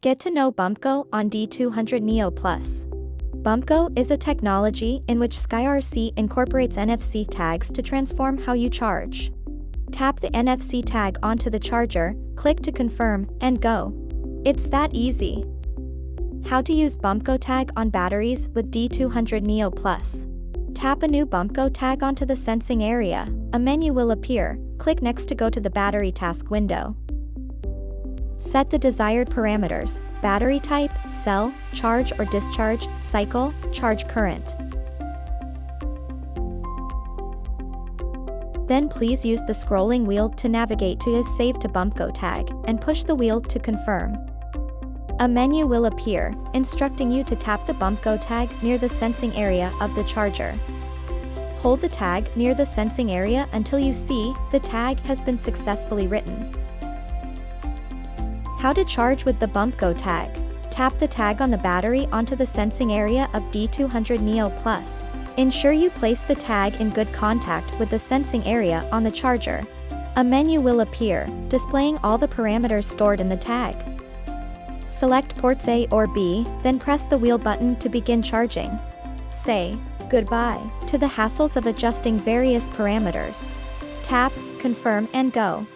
Get to know BumpGo on D200neo Plus. BumpGo is a technology in which SkyRC incorporates NFC tags to transform how you charge. Tap the NFC tag onto the charger, click to confirm, and go. It's that easy. How to use BumpGo tag on batteries with D200neo Plus. Tap a new BumpGo tag onto the sensing area. A menu will appear. Click next to go to the battery task window. Set the desired parameters: battery type, cell, charge or discharge, cycle, charge current. Then please use the scrolling wheel to navigate to his Save to BumpGo tag, and push the wheel to confirm. A menu will appear, instructing you to tap the BumpGo tag near the sensing area of the charger. Hold the tag near the sensing area until you see the tag has been successfully written. How to charge with the BumpGo tag. Tap the tag on the battery onto the sensing area of D200neo Plus. Ensure you place the tag in good contact with the sensing area on the charger. A menu will appear, displaying all the parameters stored in the tag. Select ports A or B, then press the wheel button to begin charging. Say goodbye to the hassles of adjusting various parameters. Tap, confirm and go.